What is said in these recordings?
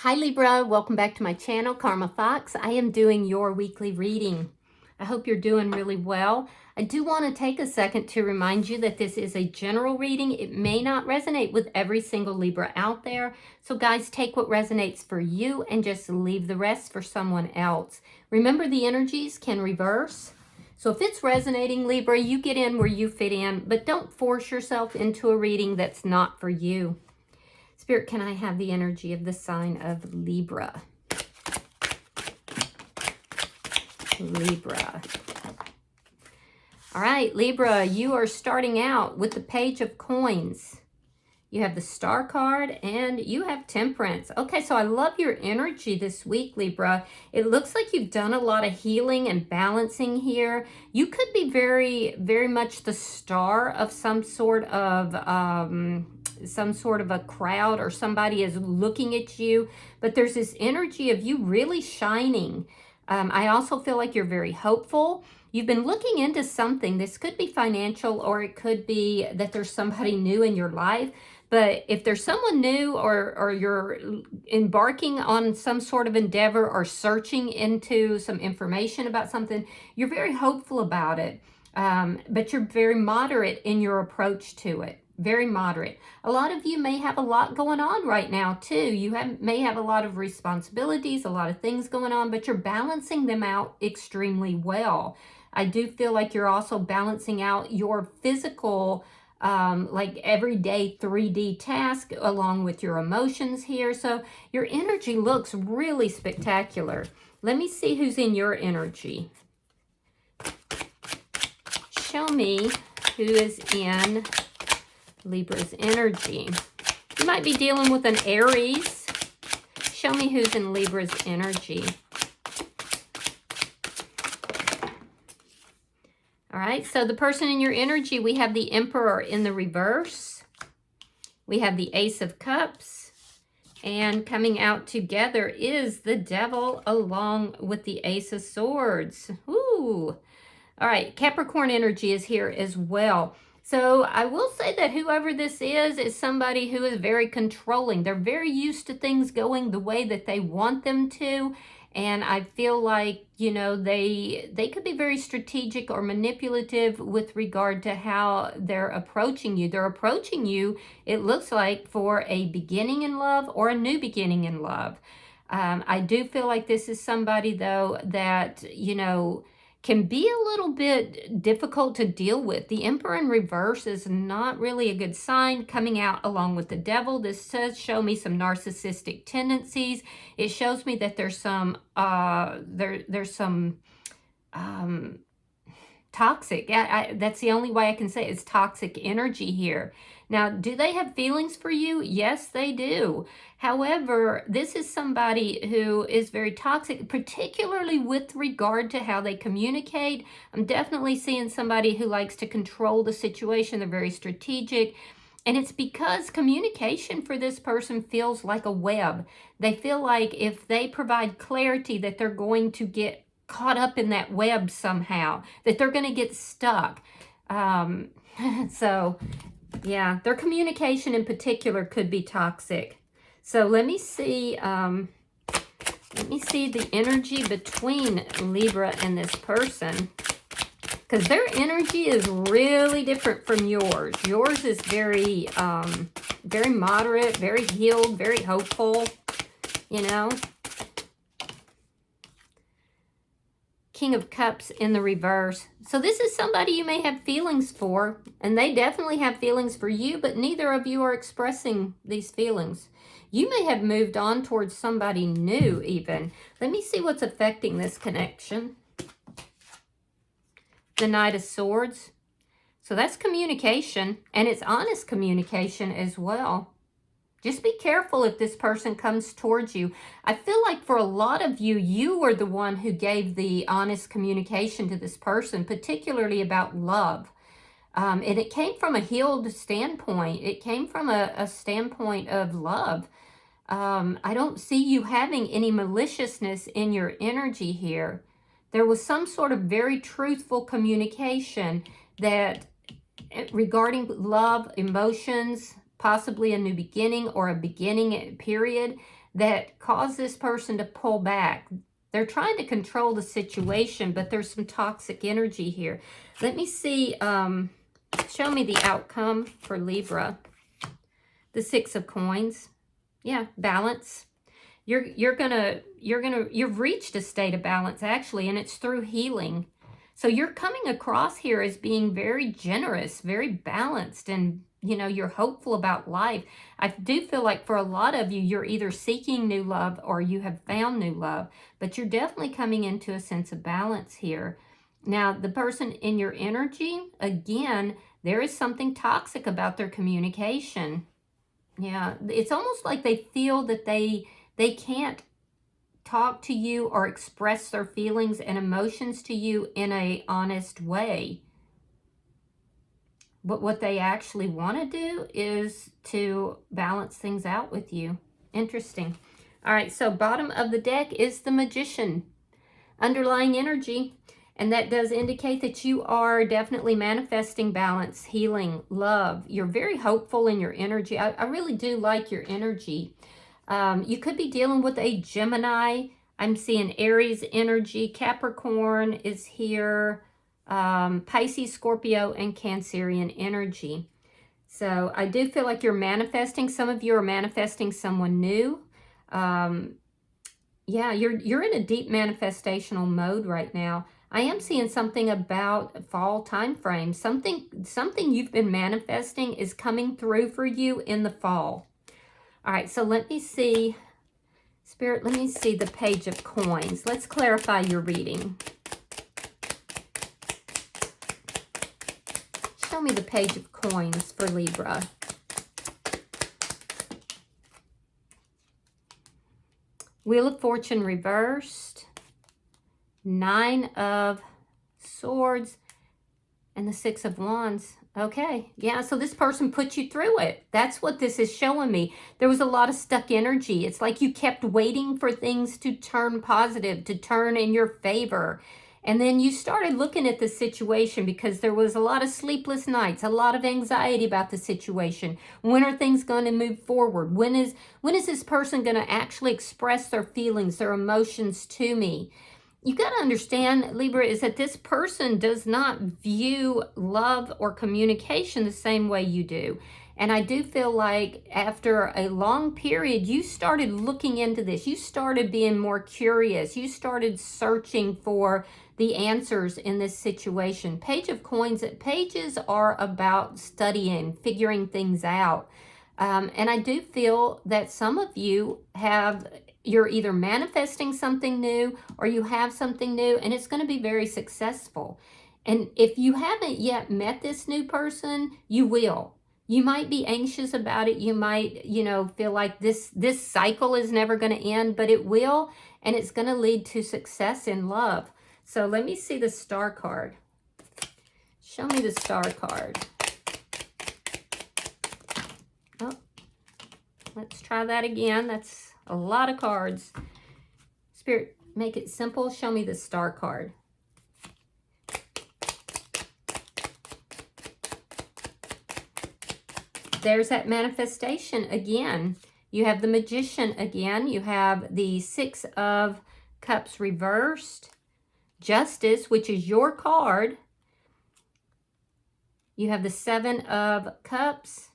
Hi Libra, welcome back to my channel, Karma Fox. I am doing your weekly reading. I hope you're doing really well. I do want to take a second to remind you that this is a general reading. It may not resonate with every single Libra out there. So guys, take what resonates for you and just leave the rest for someone else. Remember, the energies can reverse. So if it's resonating, Libra, you get in where you fit in, but don't force yourself into a reading that's not for you. Spirit, can I have the energy of the sign of Libra? Libra. All right, Libra, you are starting out with the Page of Coins. You have the Star card and you have Temperance. Okay, so I love your energy this week, Libra. It looks like you've done a lot of healing and balancing here. You could be very, very much the star of some sort of a crowd, or somebody is looking at you, but there's this energy of you really shining. I also feel like you're very hopeful. You've been looking into something. This could be financial, or it could be that there's somebody new in your life. But if there's someone new, or you're embarking on some sort of endeavor or searching into some information about something, you're very hopeful about it. But you're very moderate in your approach to it. Very moderate. A lot of you may have a lot going on right now too. You may have a lot of responsibilities, a lot of things going on, but you're balancing them out extremely well. I do feel like you're also balancing out your physical, like everyday 3D task along with your emotions here. So your energy looks really spectacular. Let me see who's in your energy. Show me who is in Libra's energy. You might be dealing with an Aries. Show me who's in Libra's energy. All right, so the person in your energy, we have the Emperor in the reverse. We have the Ace of Cups. And coming out together is the Devil along with the Ace of Swords. Ooh. All right, Capricorn energy is here as well. So I will say that whoever this is somebody who is very controlling. They're very used to things going the way that they want them to. And I feel like, you know, they could be very strategic or manipulative with regard to how they're approaching you. They're approaching you, it looks like, for a beginning in love or a new beginning in love. I do feel like this is somebody, though, that, you know, can be a little bit difficult to deal with. The Emperor in reverse is not really a good sign coming out along with the Devil. This does show me some narcissistic tendencies. It shows me that there's some toxic. That's the only way I can say it. It's toxic energy here. Now, do they have feelings for you? Yes, they do. However, this is somebody who is very toxic, particularly with regard to how they communicate. I'm definitely seeing somebody who likes to control the situation. They're very strategic. And it's because communication for this person feels like a web. They feel like if they provide clarity, that they're going to get caught up in that web somehow, that they're going to get stuck. So yeah, their communication in particular could be toxic. So let me see the energy between Libra and this person, because their energy is really different from yours. Yours is very very moderate, very healed, very hopeful, you know. King of Cups in the reverse. So this is somebody you may have feelings for, and they definitely have feelings for you, but neither of you are expressing these feelings. You may have moved on towards somebody new even. Let me see what's affecting this connection. The Knight of Swords. So that's communication, and it's honest communication as well. Just be careful if this person comes towards you. I feel like for a lot of you, you were the one who gave the honest communication to this person, particularly about love. And it came from a healed standpoint. It came from a standpoint of love. I don't see you having any maliciousness in your energy here. There was some sort of very truthful communication that regarding love, emotions, possibly a new beginning or a beginning period, that cause this person to pull back. They're trying to control the situation, but there's some toxic energy here. Let me see, show me the outcome for Libra. The Six of Coins. Yeah, balance. You've reached a state of balance actually, and it's through healing. So you're coming across here as being very generous, very balanced, and you're hopeful about life. I do feel like for a lot of you, you're either seeking new love or you have found new love, but you're definitely coming into a sense of balance here. Now, the person in your energy, again, there is something toxic about their communication. Yeah, it's almost like they feel that they can't talk to you or express their feelings and emotions to you in an honest way. But what they actually want to do is to balance things out with you. Interesting. All right, so bottom of the deck is the Magician. Underlying energy. And that does indicate that you are definitely manifesting balance, healing, love. You're very hopeful in your energy. I really do like your energy. You could be dealing with a Gemini. I'm seeing Aries energy. Capricorn is here. Pisces, Scorpio, and Cancerian energy. So I do feel like you're manifesting. Some of you are manifesting someone new. Yeah, you're in a deep manifestational mode right now. I am seeing something about fall time frame. Something you've been manifesting is coming through for you in the fall. All right, so let me see. Spirit, let me see the Page of Coins. Let's clarify your reading. Show me the Page of Coins for Libra. Wheel of Fortune reversed. Nine of Swords. And the Six of Wands. Okay, yeah, so this person put you through it. That's what this is showing me. There was a lot of stuck energy. It's like you kept waiting for things to turn positive, to turn in your favor. And then you started looking at the situation because there was a lot of sleepless nights, a lot of anxiety about the situation. When are things going to move forward? When is this person going to actually express their feelings, their emotions to me? You got to understand, Libra, is that this person does not view love or communication the same way you do. And I do feel like after a long period, you started looking into this. You started being more curious. You started searching for the answers in this situation. Page of Coins, pages are about studying, figuring things out. And I do feel that some of you you're either manifesting something new or you have something new, and it's going to be very successful. And if you haven't yet met this new person, you will. You might be anxious about it. You might, feel like this cycle is never going to end, but it will, and it's going to lead to success in love. So let me see the Star card. Show me the Star card. Oh, let's try that again. That's a lot of cards. Spirit, make it simple. Show me the Star card. There's that manifestation again. You have the Magician again. You have the Six of Cups reversed. Justice, which is your card. You have the Seven of Cups.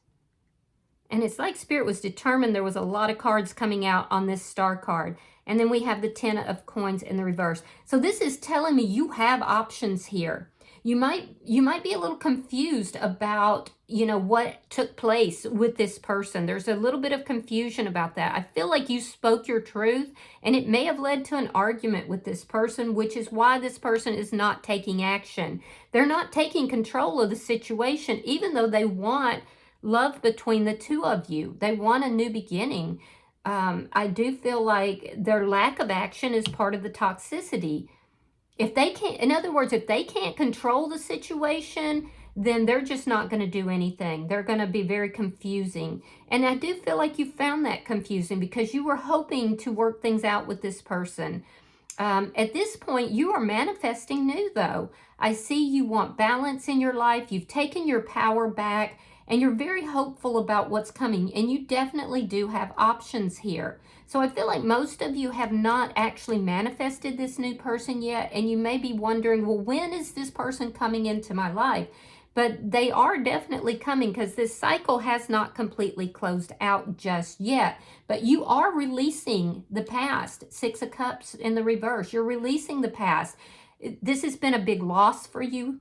And it's like Spirit was determined there was a lot of cards coming out on this Star card. And then we have the Ten of Coins in the reverse. So this is telling me you have options here. You might be a little confused about, what took place with this person. There's a little bit of confusion about that. I feel like you spoke your truth, and it may have led to an argument with this person, which is why this person is not taking action. They're not taking control of the situation, even though they want love between the two of you. They want a new beginning. I do feel like their lack of action is part of the toxicity. If they can't, in other words, if they can't control the situation, then they're just not going to do anything. They're going to be very confusing. And I do feel like you found that confusing because you were hoping to work things out with this person. At this point, you are manifesting new, though. I see you want balance in your life. You've taken your power back, and you're very hopeful about what's coming, and you definitely do have options here. So I feel like most of you have not actually manifested this new person yet, and you may be wondering, well, when is this person coming into my life? But they are definitely coming, because this cycle has not completely closed out just yet. But you are releasing the past. Six of Cups in the reverse. You're releasing the past. This has been a big loss for you,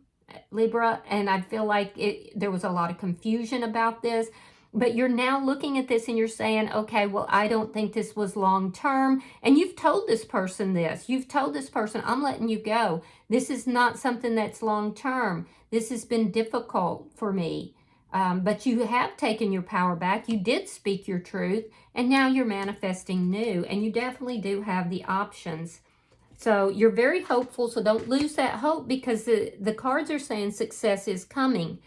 Libra, and I feel like there was a lot of confusion about this. But you're now looking at this and you're saying, okay, well, I don't think this was long term. And you've told this person this. You've told this person, I'm letting you go. This is not something that's long term. This has been difficult for me. But you have taken your power back. You did speak your truth. And now you're manifesting new. And you definitely do have the options. So you're very hopeful. So don't lose that hope, because the cards are saying success is coming.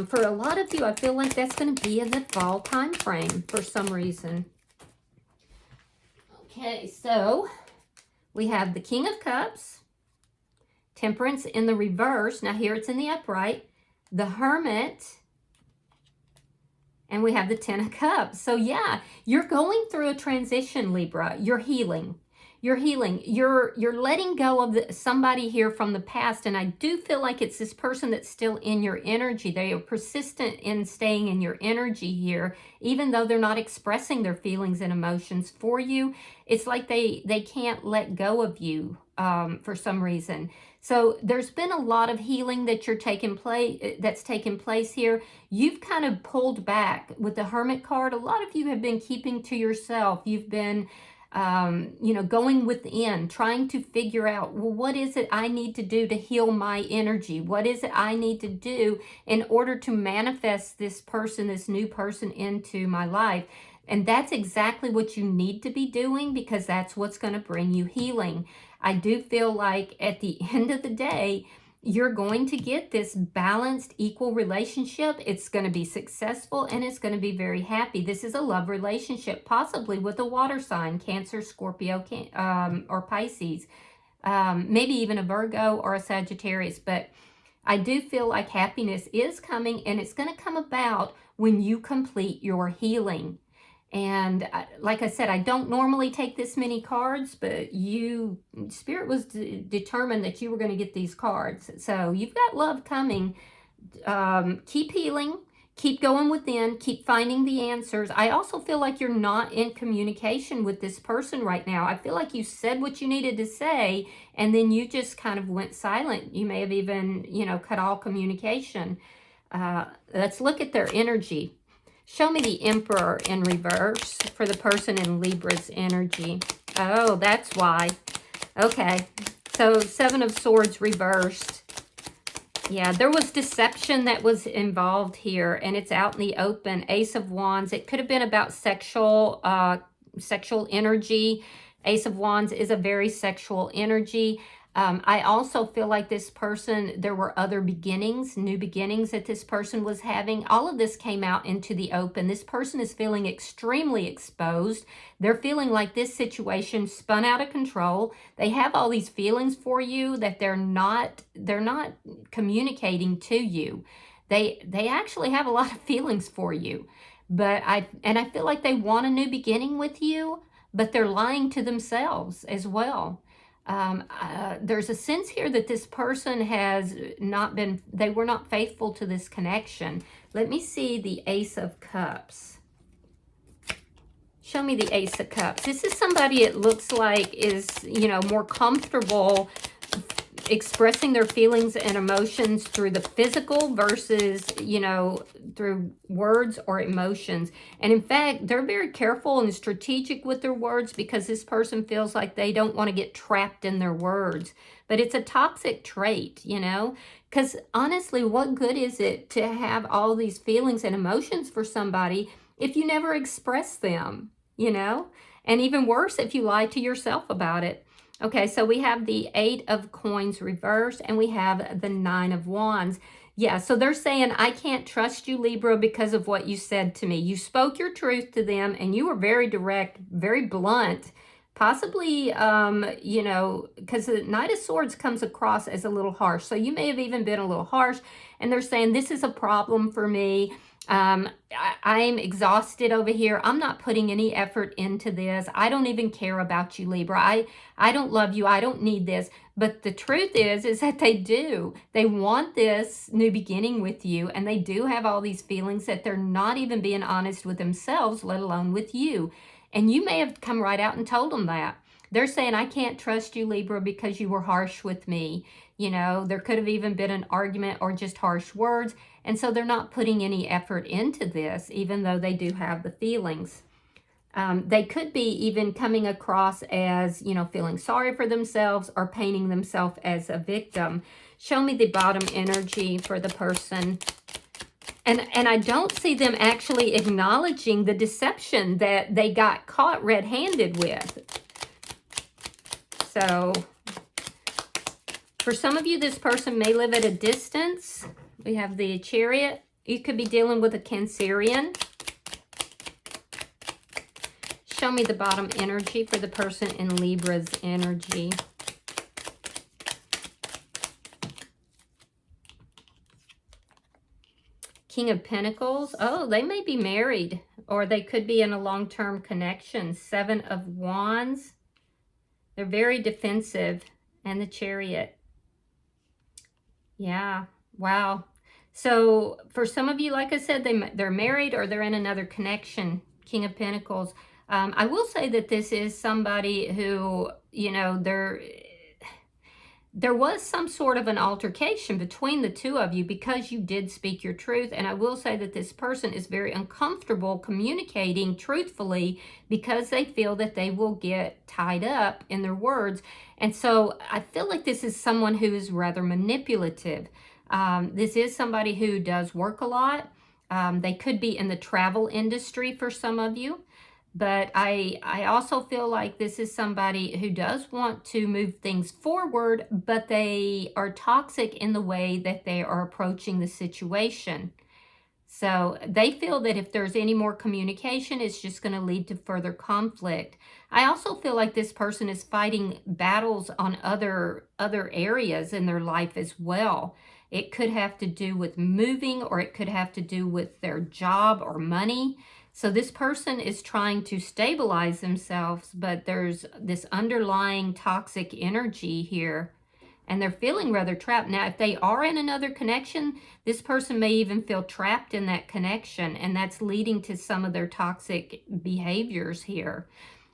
For a lot of you, I feel like that's going to be in the fall time frame for some reason. Okay, so we have the King of Cups, Temperance in the reverse. Now here it's in the upright. The Hermit, and we have the Ten of Cups. So yeah, you're going through a transition, Libra. You're healing. You're healing. You're letting go of somebody here from the past. And I do feel like it's this person that's still in your energy. They are persistent in staying in your energy here, even though they're not expressing their feelings and emotions for you. It's like they can't let go of you for some reason. So there's been a lot of healing that that's taken place here. You've kind of pulled back with the Hermit card. A lot of you have been keeping to yourself. You've been going within, trying to figure out, well, what is it I need to do to heal my energy? What is it I need to do in order to manifest this person, this new person into my life? And that's exactly what you need to be doing, because that's what's going to bring you healing. I do feel like at the end of the day, you're going to get this balanced, equal relationship. It's going to be successful and it's going to be very happy. This is a love relationship, possibly with a water sign, Cancer, Scorpio, or Pisces, maybe even a Virgo or a Sagittarius. But I do feel like happiness is coming, and it's going to come about when you complete your healing. And like I said, I don't normally take this many cards, but Spirit was determined that you were going to get these cards. So you've got love coming. Keep healing. Keep going within. Keep finding the answers. I also feel like you're not in communication with this person right now. I feel like you said what you needed to say, and then you just kind of went silent. You may have even, cut all communication. Let's look at their energy. Show me the Emperor in reverse for the person in Libra's energy. Oh, that's why. Okay. So Seven of Swords reversed. Yeah, there was deception that was involved here, and it's out in the open. Ace of Wands. It could have been about sexual energy. Ace of Wands is a very sexual energy. I also feel like this person, there were other beginnings, new beginnings that this person was having. All of this came out into the open. This person is feeling extremely exposed. They're feeling like this situation spun out of control. They have all these feelings for you that they're not communicating to you. They actually have a lot of feelings for you. But I feel like they want a new beginning with you, but they're lying to themselves as well. There's a sense here that this person they were not faithful to this connection. Let me see the Ace of Cups. Show me the Ace of Cups. This is somebody it looks like is, more comfortable expressing their feelings and emotions through the physical versus, through words or emotions. And in fact, they're very careful and strategic with their words, because this person feels like they don't want to get trapped in their words. But it's a toxic trait, because honestly, what good is it to have all these feelings and emotions for somebody if you never express them, And even worse, if you lie to yourself about it. Okay, so we have the Eight of Coins reversed, and we have the Nine of Wands. Yeah, so they're saying, I can't trust you, Libra, because of what you said to me. You spoke your truth to them, and you were very direct, very blunt, Possibly, you know, because the Knight of Swords comes across as a little harsh. So you may have even been a little harsh, and they're saying, this is a problem for me. I'm exhausted over here. I'm not putting any effort into this. I don't even care about you, Libra. I don't love you. I don't need this. But the truth is that they do. They want this new beginning with you, and they do have all these feelings that they're not even being honest with themselves, let alone with you. And you may have come right out and told them that. They're saying, I can't trust you, Libra, because you were harsh with me. You know, there could have even been an argument or just harsh words. And so they're not putting any effort into this, even though they do have the feelings. They could be even coming across as, you know, feeling sorry for themselves or painting themselves as a victim. Show me the bottom energy for the person. And I don't see them actually acknowledging the deception that they got caught red-handed with. So, for some of you, this person may live at a distance. We have the Chariot. You could be dealing with a Cancerian. Show me the bottom energy for the person in Libra's energy. King of Pentacles. Oh, they may be married, or they could be in a long-term connection. Seven of Wands. They're very defensive. And the Chariot. Yeah. Wow. So for some of you, like I said, they're married or they're in another connection. King of Pentacles. I will say that this is somebody who, you know, there was some sort of an altercation between the two of you because you did speak your truth. And I will say that this person is very uncomfortable communicating truthfully because they feel that they will get tied up in their words. And so I feel like this is someone who is rather manipulative. This is somebody who does work a lot. They could be in the travel industry for some of you. But I also feel like this is somebody who does want to move things forward, but they are toxic in the way that they are approaching the situation. So they feel that if there's any more communication, it's just going to lead to further conflict. I also feel like this person is fighting battles on other areas in their life as well. It could have to do with moving, or it could have to do with their job or money. So this person is trying to stabilize themselves, but there's this underlying toxic energy here, and they're feeling rather trapped. Now, if they are in another connection, this person may even feel trapped in that connection, and that's leading to some of their toxic behaviors here.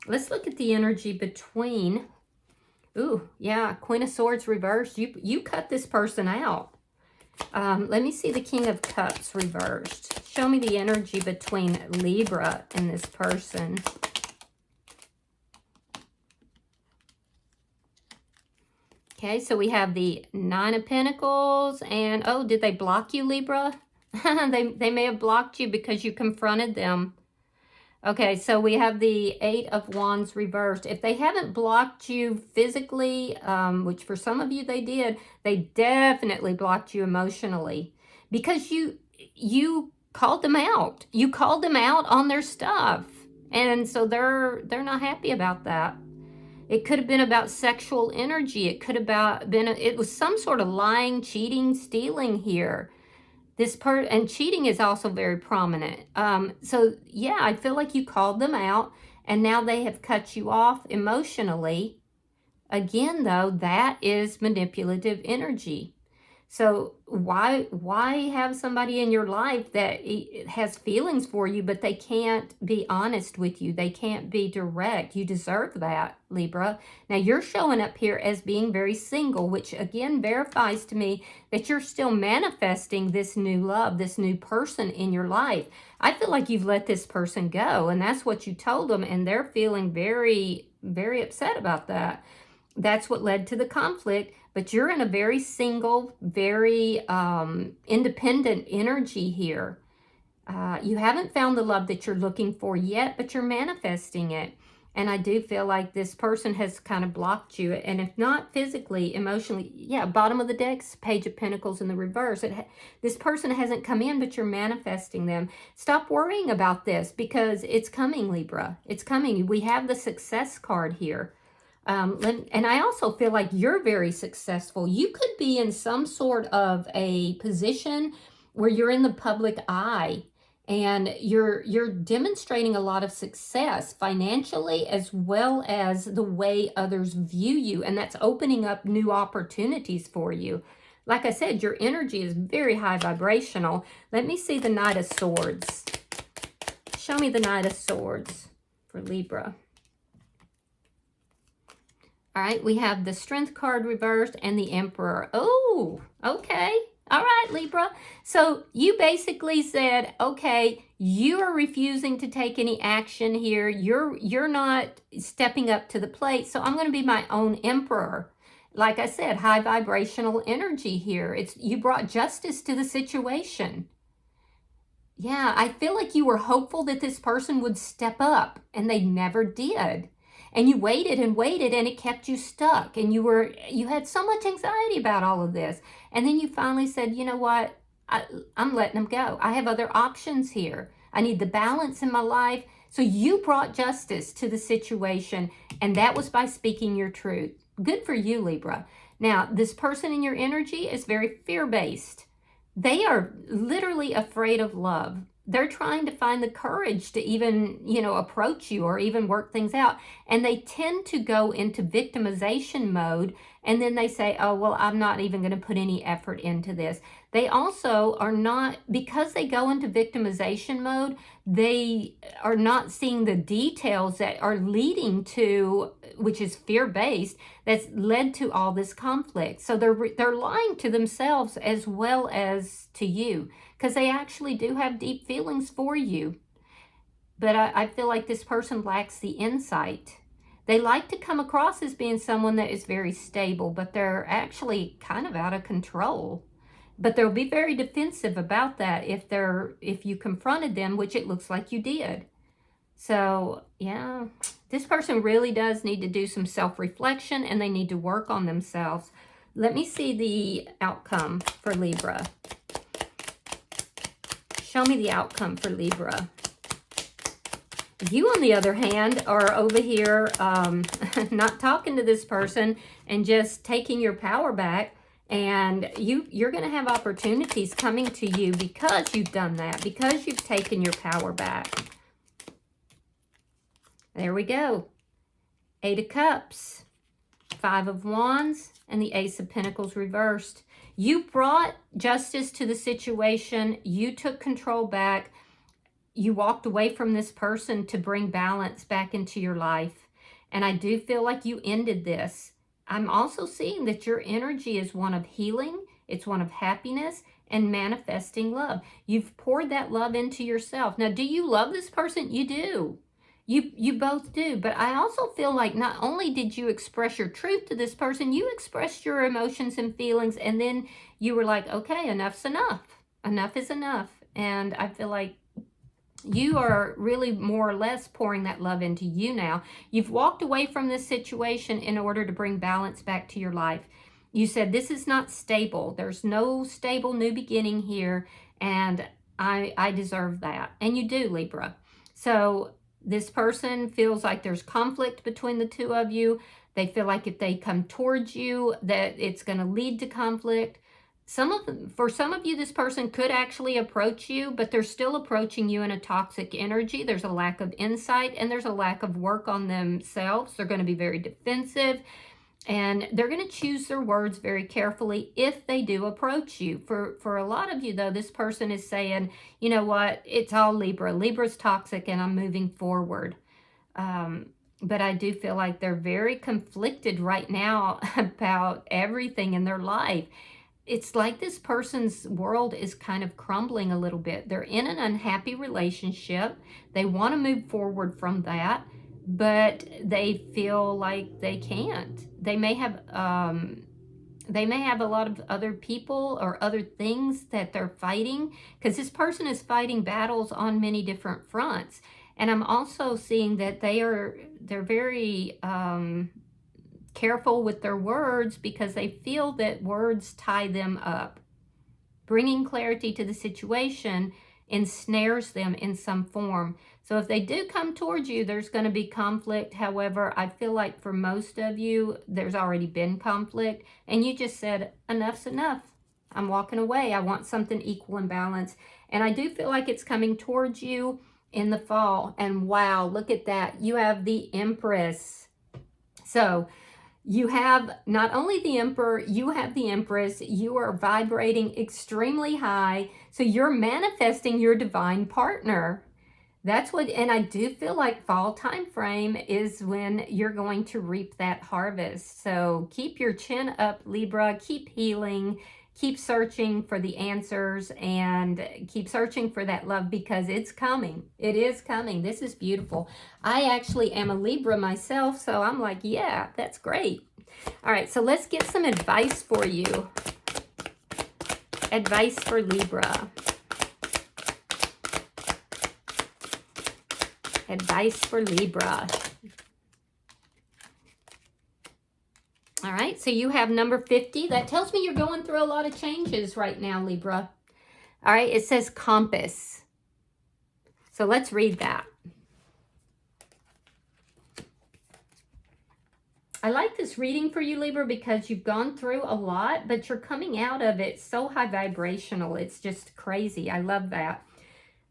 Let's look at the energy between, ooh, yeah, Queen of Swords reversed. You cut this person out. Let me see the King of Cups reversed. Show me the energy between Libra and this person. Okay, so we have the Nine of Pentacles, and oh, did they block you, Libra? they may have blocked you because you confronted them. Okay, so we have the Eight of Wands reversed. If they haven't blocked you physically, which for some of you they did, they definitely blocked you emotionally because you called them out. You called them out on their stuff. And so they're not happy about that. It could have been about sexual energy. It could have been, it was some sort of lying, cheating, stealing here. And cheating is also very prominent. So yeah, I feel like you called them out and now they have cut you off emotionally. Again, though, that is manipulative energy. So why have somebody in your life that has feelings for you, but they can't be honest with you? They can't be direct. You deserve that, Libra. Now, you're showing up here as being very single, which again verifies to me that you're still manifesting this new love, this new person in your life. I feel like you've let this person go, and that's what you told them, and they're feeling very, very upset about that. That's what led to the conflict. But you're in a very single, very independent energy here. You haven't found the love that you're looking for yet, but you're manifesting it. And I do feel like this person has kind of blocked you. And if not physically, emotionally, yeah, bottom of the deck, Page of Pentacles in the reverse. This person hasn't come in, but you're manifesting them. Stop worrying about this because it's coming, Libra. It's coming. We have the Success card here. And I also feel like you're very successful. You could be in some sort of a position where you're in the public eye and you're demonstrating a lot of success financially as well as the way others view you, and that's opening up new opportunities for you. Like I said, your energy is very high vibrational. Let me see the Knight of Swords. Show me the Knight of Swords for Libra. All right, we have the Strength card reversed and the Emperor. Oh, okay. All right, Libra. So you basically said, okay, you are refusing to take any action here. You're not stepping up to the plate. So I'm going to be my own emperor. Like I said, high vibrational energy here. You brought justice to the situation. Yeah, I feel like you were hopeful that this person would step up, and they never did. And you waited and waited, and it kept you stuck. And you had so much anxiety about all of this. And then you finally said, you know what? I'm letting them go. I have other options here. I need the balance in my life. So you brought justice to the situation, and that was by speaking your truth. Good for you, Libra. Now, this person in your energy is very fear-based. They are literally afraid of love. They're trying to find the courage to even, approach you or even work things out. And they tend to go into victimization mode. And then they say, oh, well, I'm not even going to put any effort into this. They also are not, because they go into victimization mode, they are not seeing the details that are leading to, which is fear-based, that's led to all this conflict. So they're lying to themselves as well as to you, because they actually do have deep feelings for you. But I feel like this person lacks the insight. They like to come across as being someone that is very stable, but they're actually kind of out of control. But they'll be very defensive about that if you confronted them, which it looks like you did. So, yeah, this person really does need to do some self-reflection, and they need to work on themselves. Let me see the outcome for Libra. Show me the outcome for Libra. You, on the other hand, are over here not talking to this person and just taking your power back. And you're going to have opportunities coming to you because you've done that, because you've taken your power back. There we go. 8 of Cups, 5 of Wands, and the Ace of Pentacles reversed. You brought justice to the situation. You took control back. You walked away from this person to bring balance back into your life. And I do feel like you ended this. I'm also seeing that your energy is one of healing. It's one of happiness and manifesting love. You've poured that love into yourself. Now, do you love this person? You do. You both do. But I also feel like not only did you express your truth to this person, you expressed your emotions and feelings, and then you were like, okay, enough's enough. Enough is enough. And I feel like you are really more or less pouring that love into you now. You've walked away from this situation in order to bring balance back to your life. You said, this is not stable. There's no stable new beginning here, and I deserve that. And you do, Libra. So this person feels like there's conflict between the two of you. They feel like if they come towards you, that it's going to lead to conflict. For some of you, this person could actually approach you, but they're still approaching you in a toxic energy. There's a lack of insight, and there's a lack of work on themselves. They're going to be very defensive, and they're going to choose their words very carefully if they do approach you. For a lot of you, though, this person is saying, you know what, it's all Libra. Libra's toxic, and I'm moving forward. But I do feel like they're very conflicted right now about everything in their life. It's like this person's world is kind of crumbling a little bit. They're in an unhappy relationship. They want to move forward from that, but they feel like they can't. They may have a lot of other people or other things that they're fighting, because this person is fighting battles on many different fronts. And I'm also seeing that they're very careful with their words because they feel that words tie them up. Bringing clarity to the situation ensnares them in some form. So if they do come towards you, there's going to be conflict. However, I feel like for most of you, there's already been conflict. And you just said, enough's enough. I'm walking away. I want something equal and balanced. And I do feel like it's coming towards you in the fall. And wow, look at that. You have the Empress. So you have not only the Emperor, you have the Empress. You are vibrating extremely high. So you're manifesting your divine partner. That's what, and I do feel like fall time frame is when you're going to reap that harvest. So keep your chin up, Libra. Keep healing. Keep searching for the answers and keep searching for that love because it's coming. It is coming. This is beautiful. I actually am a Libra myself, so I'm like, yeah, that's great. All right, so let's get some advice for you. Advice for Libra. Advice for Libra. All right, so you have number 50. That tells me you're going through a lot of changes right now, Libra. All right, it says compass. So let's read that. I like this reading for you, Libra, because you've gone through a lot, but you're coming out of it so high vibrational. It's just crazy. I love that.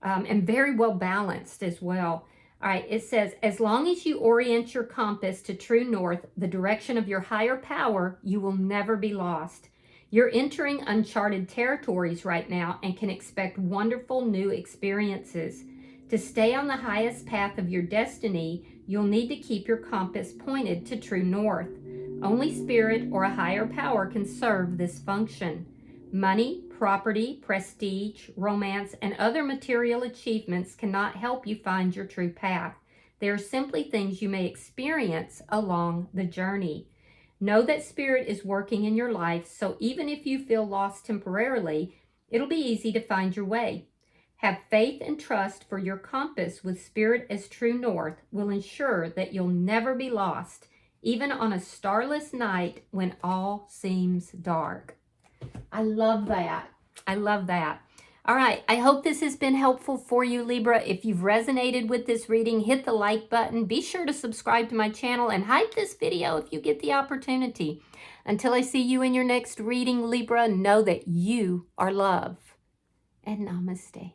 And very well balanced as well. All right, it says, as long as you orient your compass to true north, the direction of your higher power, you will never be lost. You're entering uncharted territories right now and can expect wonderful new experiences. To stay on the highest path of your destiny, you'll need to keep your compass pointed to true north. Only spirit or a higher power can serve this function. Money, property, prestige, romance, and other material achievements cannot help you find your true path. They are simply things you may experience along the journey. Know that spirit is working in your life, so even if you feel lost temporarily, it'll be easy to find your way. Have faith and trust, for your compass with spirit as true north will ensure that you'll never be lost, even on a starless night when all seems dark. I love that. I love that. All right. I hope this has been helpful for you, Libra. If you've resonated with this reading, hit the like button. Be sure to subscribe to my channel and hype this video if you get the opportunity. Until I see you in your next reading, Libra, know that you are love. And namaste.